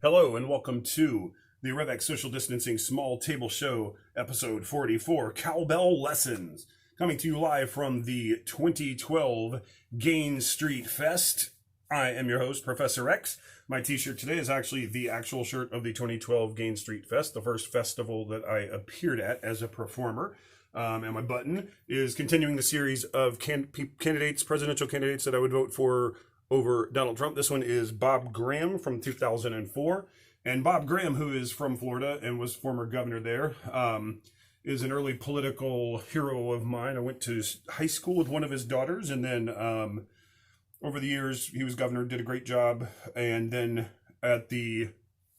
Hello and welcome to the RevEx Social Distancing Small Table Show, episode 44, Cowbell Lessons, coming to you live from the 2012 Gain Street Fest. I am your host, Professor X. My t-shirt today is actually the actual shirt of the 2012 Gain Street Fest, the first festival that I appeared at as a performer. And my button is continuing the series of presidential candidates that I would vote for over Donald Trump. This one is Bob Graham from 2004. And Bob Graham, who is from Florida and was former governor there, is an early political hero of mine. I went to high school with one of his daughters, and then over the years, he was governor, did a great job. And then at the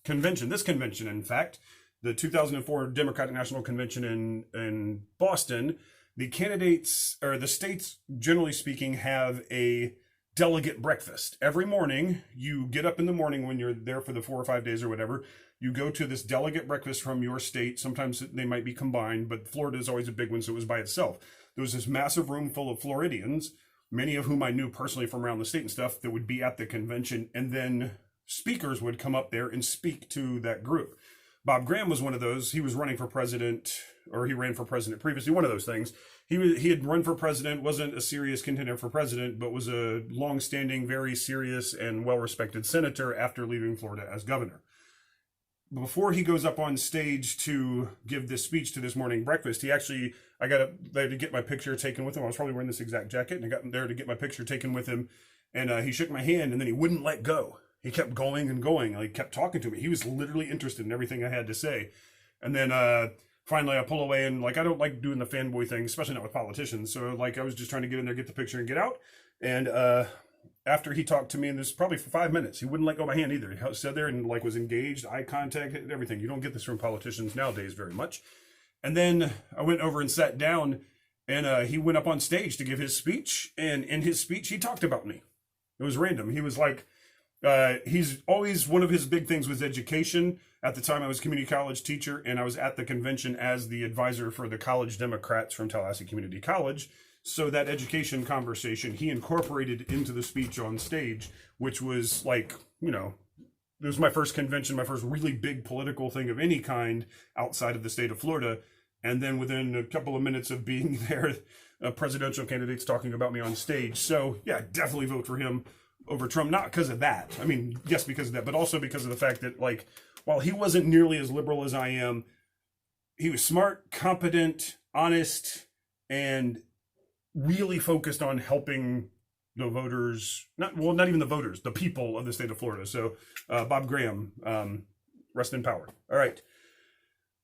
convention, this convention, in fact, the 2004 Democratic National Convention in Boston, the candidates, or the states, generally speaking, have a delegate breakfast. Every morning, you get up in the morning when you're there for the 4 or 5 days or whatever, you go to this delegate breakfast from your state. Sometimes they might be combined, but Florida is always a big one, so it was by itself. There was this massive room full of Floridians, many of whom I knew personally from around the state and stuff, that would be at the convention, and then speakers would come up there and speak to that group. Bob Graham was one of those. He was running for president, or he ran for president previously, one of those things. He had run for president, wasn't a serious contender for president, but was a long-standing, very serious and well-respected senator after leaving Florida as governor. Before he goes up on stage to give this speech to this morning breakfast, I got up there to get my picture taken with him. I was probably wearing this exact jacket, and I got there to get my picture taken with him, and he shook my hand, and then he wouldn't let go. He kept going and going. He kept talking to me. He was literally interested in everything I had to say. And then finally I pull away, and I don't like doing the fanboy thing, especially not with politicians. So I was just trying to get in there, get the picture, and get out. And after he talked to me, and this was probably for 5 minutes, he wouldn't let go of my hand either. He sat there and was engaged, eye contact, everything. You don't get this from politicians nowadays very much. And then I went over and sat down, and he went up on stage to give his speech. And in his speech, he talked about me. It was random. He was like, he's always, one of his big things was education. At the time, I was a community college teacher, and I was at the convention as the advisor for the college Democrats from Tallahassee Community College. So that education conversation, he incorporated into the speech on stage, which was it was my first convention, my first really big political thing of any kind outside of the state of Florida. And then within a couple of minutes of being there, presidential candidates talking about me on stage. So yeah, definitely vote for him over Trump, not because of that. I mean, yes, because of that, but also because of the fact that, while he wasn't nearly as liberal as I am, he was smart, competent, honest, and really focused on helping the voters, not even the voters, the people of the state of Florida. So, Bob Graham, rest in power. All right.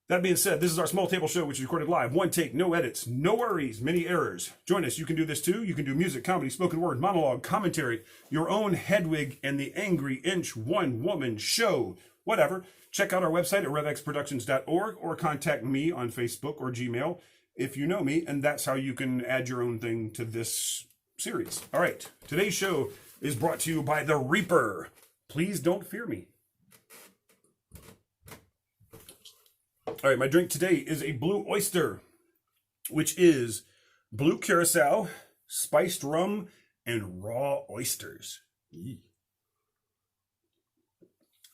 That being said, this is our small table show, which is recorded live. One take, no edits, no worries, many errors. Join us. You can do this too. You can do music, comedy, spoken word, monologue, commentary, your own Hedwig and the Angry Inch one-woman show, whatever. Check out our website at revexproductions.org or contact me on Facebook or Gmail if you know me, and that's how you can add your own thing to this series. All right. Today's show is brought to you by The Reaper. Please don't fear me. All right, my drink today is a Blue Oyster, which is blue curacao, spiced rum, and raw oysters.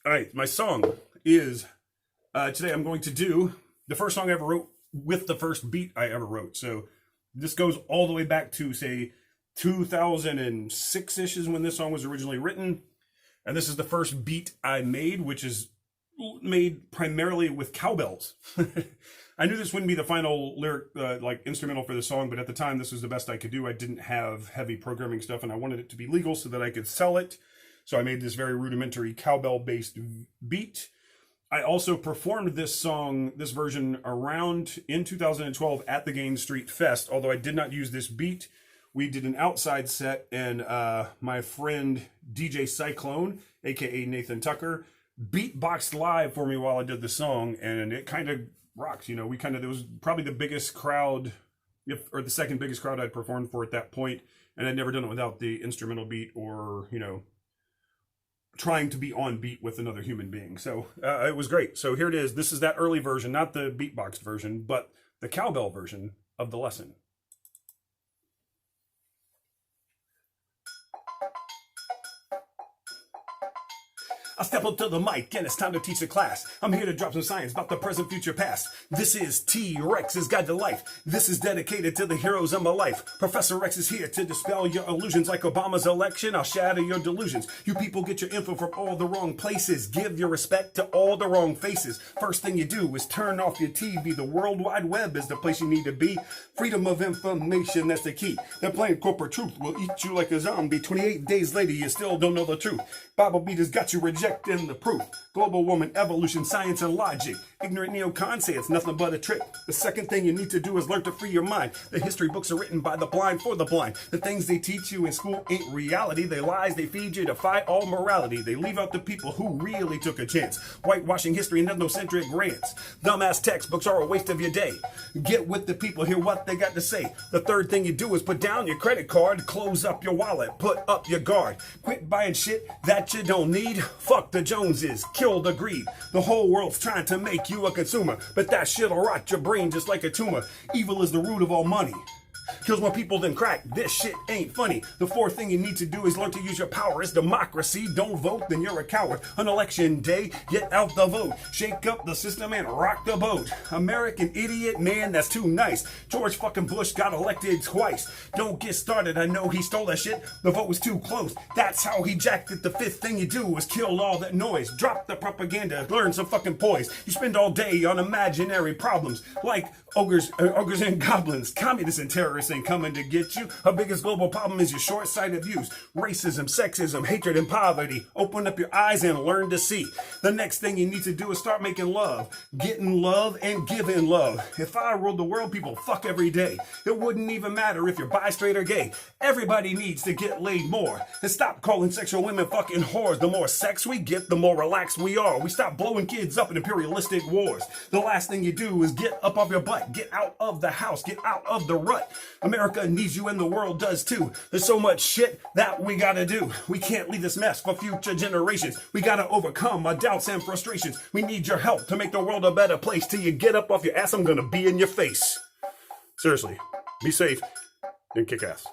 All right, my song is, today I'm going to do the first song I ever wrote with the first beat I ever wrote. So this goes all the way back to, say, 2006-ish is when this song was originally written. And this is the first beat I made, which is made primarily with cowbells. I knew this wouldn't be the final lyric, instrumental for the song, but at the time this was the best I could do. I didn't have heavy programming stuff, and I wanted it to be legal so that I could sell it. So I made this very rudimentary cowbell-based beat. I also performed this song, this version, around in 2012 at the Gain Street Fest, although I did not use this beat. We did an outside set, and my friend DJ Cyclone, aka Nathan Tucker, beatboxed live for me while I did the song, and it kind of rocked. There was probably the biggest crowd, or the second biggest crowd I'd performed for at that point, and I'd never done it without the instrumental beat or, trying to be on beat with another human being. So it was great. So here it is. This is that early version, not the beatboxed version, but the cowbell version of the lesson. I step up to the mic and it's time to teach the class. I'm here to drop some science about the present, future, past. This is T-Rex's Guide to Life. This is dedicated to the heroes of my life. Professor Rex is here to dispel your illusions like Obama's election. I'll shatter your delusions. You people get your info from all the wrong places. Give your respect to all the wrong faces. First thing you do is turn off your TV. The World Wide Web is the place you need to be. Freedom of information, that's the key. That plain corporate truth will eat you like a zombie. 28 days later, you still don't know the truth. Bible beaters got you rejecting the proof. Global warming, evolution, science, and logic. Ignorant neocons say it's nothing but a trick. The second thing you need to do is learn to free your mind. The history books are written by the blind for the blind. The things they teach you in school ain't reality. They lies they feed you to fight all morality. They leave out the people who really took a chance. Whitewashing history and ethnocentric rants. Dumbass textbooks are a waste of your day. Get with the people, hear what they got to say. The third thing you do is put down your credit card, close up your wallet, put up your guard. Quit buying shit that you don't need. Fuck the Joneses, kill the greed. The whole world's trying to make you a consumer, but that shit'll rot your brain just like a tumor. Evil is the root of all money. Kills more people than crack. This shit ain't funny. The fourth thing you need to do is learn to use your power. It's democracy. Don't vote, then you're a coward. On election day, get out the vote. Shake up the system and rock the boat. American idiot, man, that's too nice. George fucking Bush got elected twice. Don't get started. I know he stole that shit. The vote was too close. That's how he jacked it. The fifth thing you do is kill all that noise. Drop the propaganda. Learn some fucking poise. You spend all day on imaginary problems like ogres and goblins. Communists and terrorists ain't coming to get you. Our biggest global problem is your short-sighted views. Racism, sexism, hatred, and poverty. Open up your eyes and learn to see. The next thing you need to do is start making love. Getting love and giving love. If I ruled the world, people fuck every day. It wouldn't even matter if you're bi, straight, or gay. Everybody needs to get laid more. And stop calling sexual women fucking whores. The more sex we get, the more relaxed we are. We stop blowing kids up in imperialistic wars. The last thing you do is get up off your butt. Get out of the house. Get out of the rut. America needs you and the world does too. There's so much shit that we gotta do. We can't leave this mess for future generations. We gotta overcome our doubts and frustrations. We need your help to make the world a better place. Till you get up off your ass, I'm gonna be in your face. Seriously, be safe and kick ass.